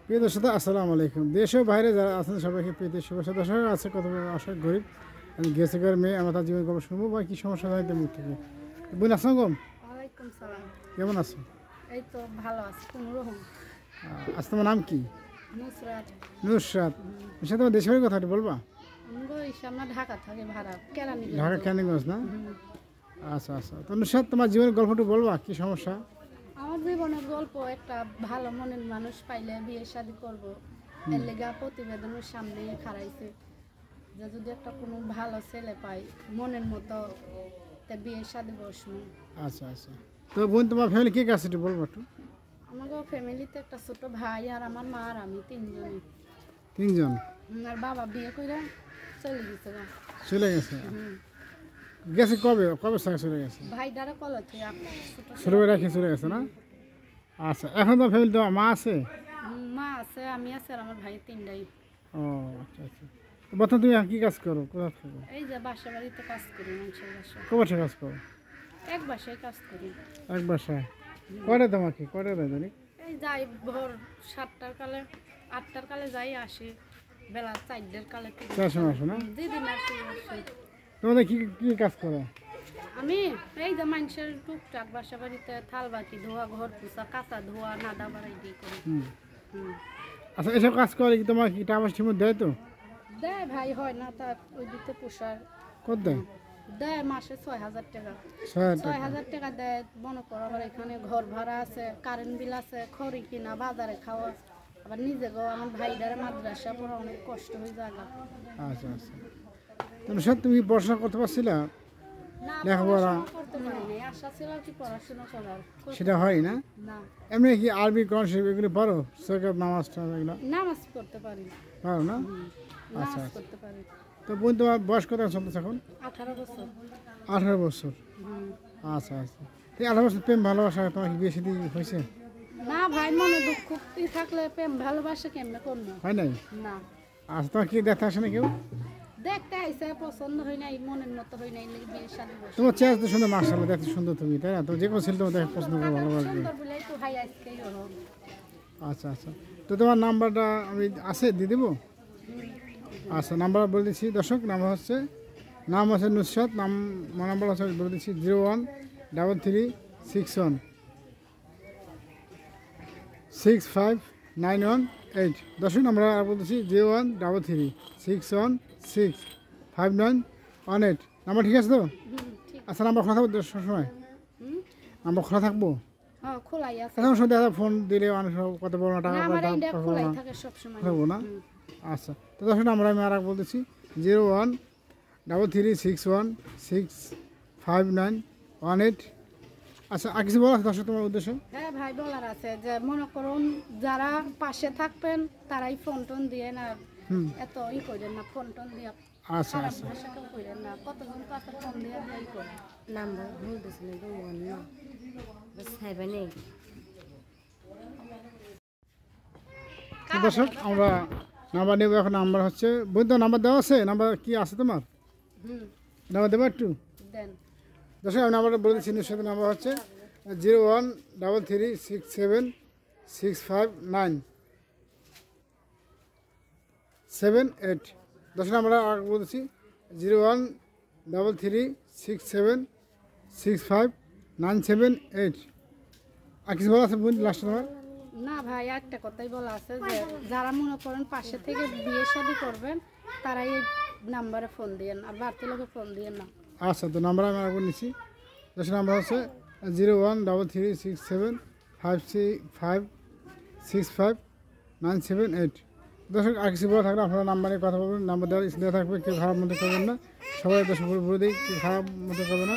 প্রিয় দর্শক আসসালামু আলাইকুম। দেশ ও বাইরে যারা আছেন সবাইকে প্রীতি শুভেচ্ছা। দর্শক আছে কত আশা গরিব আমি গেছে করে মেয়ে আমরা তার জীবন গল্প শুনবো বা কী সমস্যা হয় মুখ থেকে। বোন আসসালাম, ওয়ালাইকুম সালাম। কেমন আছো? এই তো ভালো আছি কোনোরকম। আজ তোমার নাম কি? নুসরাত। নুসরাত। নুসরাত, তোমার দেশের বাড়ির কথাটি বলবা? আমগো আমরা ঢাকা থাকি ভাড়া কেরানীগঞ্জ। ঢাকা ক্যানিগঞ্জ না? আচ্ছা আচ্ছা। তো নুসরাত, তোমার জীবনের গল্পটি বলবা, কি সমস্যা? আমার জীবনের গল্প, একটা ভালো মনের মানুষ পাইলে বিয়ে শাদী করব, এর লেগা প্রতিবেদনের সামনে খাড়াইছে যে যদি একটা কোনো ভালো ছেলে পাই মনের মতো তা বিয়ে শাদী বসবো। আচ্ছা আচ্ছা। তো বোন, তোমার ফ্যামিলি কে আছে একটু বলবো একটু? আমাকে ফ্যামিলিতে একটা ছোট ভাই আর আমার মা আর আমি তিনজনই। তিনজন? আর বাবা বিয়ে করে চলে গেছে গা। চলে গেছে? গেছে কবে কবে থেকে চলে গেছে? ভাই দ্বারা কলেজ ছোটো করে রেখে চলে গেছে না? আচ্ছা, এখন তো ফ্যামিলি তো মা আছে? মা আছে, আমি আছে আর আমার ভাই তিনটাই। ও আচ্ছা আচ্ছা। বর্তমানে তুমি কি কাজ করো, কোথা থেকে? এই যে বাসা বাড়িতে কাজ করি, মানুষের বাসা। কবে থেকে কাজ করো? এক বাসায় কাজ করি। এক বাসায়? কয়টা তোমাকে কয়টা দেয় জানি? এই যাই ভোর 7টার কালে 8টার কালে যাই, আসি বেলা 4টার কালে। চার সময় আসো না? যেদিন আসি আসি। তোমাদের কি কি কাজ করো? আমি এই যে মানুষের টুকটাক বাসা বাড়িতে থাল বাটি ধোয়া, ঘর পোছা, কাঁচা ধোয়া, নাদা বাড়াই দিয়ে করি। আচ্ছা, এসব কাজ করে কি তোমার কি টাকা ঠিক মতো দেয় তো? দেয় ভাই, হয় না তা ওই দিতে পোষার। কত দেয়? দেয় মাসে 6,000 টাকা। 6,000 টাকা? 6,000 টাকা দেয়। মনে করো আবার এখানে ঘর ভাড়া আছে, কারেন্ট বিল আছে, খড়ি কিনা, বাজারে খাওয়া, আবার নিজে গো আমার ভাইটারে মাদ্রাসা পড়া অনেক কষ্ট হয়ে যায়। আচ্ছা আচ্ছা। তুমি সব তুমি পড়াশোনা করতে পারছিলা? না, লেখাপড়া পড়াশোনা করতে পারি নাই। আশা ছিল কি পড়াশোনা করার, সেটা হয় না? না। এমনি কি আরবি কোরআন শরীফ এগুলো পারো? সরকার নামাজ এগুলো নামাজ পড়তে পারি। পারো না? নামাজ পড়তে পারি। তো বোন, তোমার বয়স কত চলতেছে এখন? 18 বছর। 18 বছর? আচ্ছা আচ্ছা। তো 18 বছর প্রেম ভালোবাসা তোমার কি বিয়ে শাদী হয়েছে? না ভাই, মনে দুঃখ থাকলে প্রেম ভালোবাসা কেমনে করবো? হয় নাই? না। আচ্ছা, তোমার কি দেখতে আসে না কেউ? দেখতে আইসে, পছন্দ হয় নাই, মনের মতো হয় নাই, বিয়ে শাদী বসে। তোমার চেহারা তো সুন্দর, মার্শাল্লাহ, দেখতে সুন্দর তুমি, তাই না? তো যে কোনো ছেলে তোমার দেখে পছন্দ করে, ভালোবাসবে। সুন্দর বলেই তো ভাই আজকেই ওরকম। আচ্ছা আচ্ছা। তো তোমার নাম্বারটা আমি আছে দিয়ে দেবো? আচ্ছা, নাম্বার বলে দিচ্ছি দর্শক। নাম্বার হচ্ছে, নাম হচ্ছে নুসরাত, নাম্বার হচ্ছে বলে দিচ্ছি 0133616591 দর্শক। আমরা বলতেছি 0133616591। নাম্বার ঠিক আছে তো? ঠিক। আচ্ছা, নাম্বার খোলা থাকবো সবসময়? নাম্বার খোলা থাকবো? হ্যাঁ, খোলাই আছে। এখন সময় দেখা ফোন দিলে অনেক সময় কত বড় টাকা না, আমার এইটা খোলাই পাবো থাকে সব সময়। না? আচ্ছা, তো দর্শক আমরা আর বলতেছি 0133616591। আচ্ছা, আর কিছু বলা আছে দর্শক তোমার উদ্দেশ্য? হ্যাঁ ভাই, বলার আছে যে মনে করুন যারা পাশে থাকবেন তারাই ফোন টোন দিয়ে না, এত ই করেন না, ফোন টোন দিয়ে আচ্ছা খারাপ আচ্ছা। ভাষা কেউ করেন না। কতজন কাছে ফোন দিয়ে ই করে নাম্বার ভুল দিয়েছিল তো দর্শক আমরা নাম্বার নেব এখন। নাম্বার হচ্ছে বৈধ নাম্বার দেওয়া আছে? নাম্বার কি আছে তোমার? নাম্বার দেবো একটু দেন। দর্শক আমি নাম্বারটা বলে দিচ্ছি। সাথে নাম্বার হচ্ছে 0133676578। দর্শক আমরা আর বলতেছি 013367659178। আর কিছু বলা আছে বোন লাস্ট নাম্বার? না ভাই, একটা কথাই বলা আছে যে যারা মনে করেন পাশে থেকে বিয়ে শাদী করবেন তারাই এই নাম্বারে ফোন দিয়েন, আর বাড়তি লোকে ফোন দিয়েন না। আচ্ছা, তো নাম্বার আমি আগে নিচ্ছি। দশ নাম্বার হচ্ছে 013365659178। দর্শক আর কিছু বলা থাকলে আপনারা নাম্বারে কথা বলবেন। নাম্বার দেওয়া থাকবে, কেউ খারাপ মতো করবেন না। সবাই দর্শক বলে দিই, কেউ খারাপ মতো করবে না।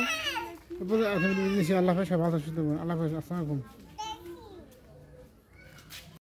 আল্লাহ হাফেজ, সবাই ভালো সুস্থ থাকবেন। আল্লাহ হাফেজ, আসসালামু আলাইকুম।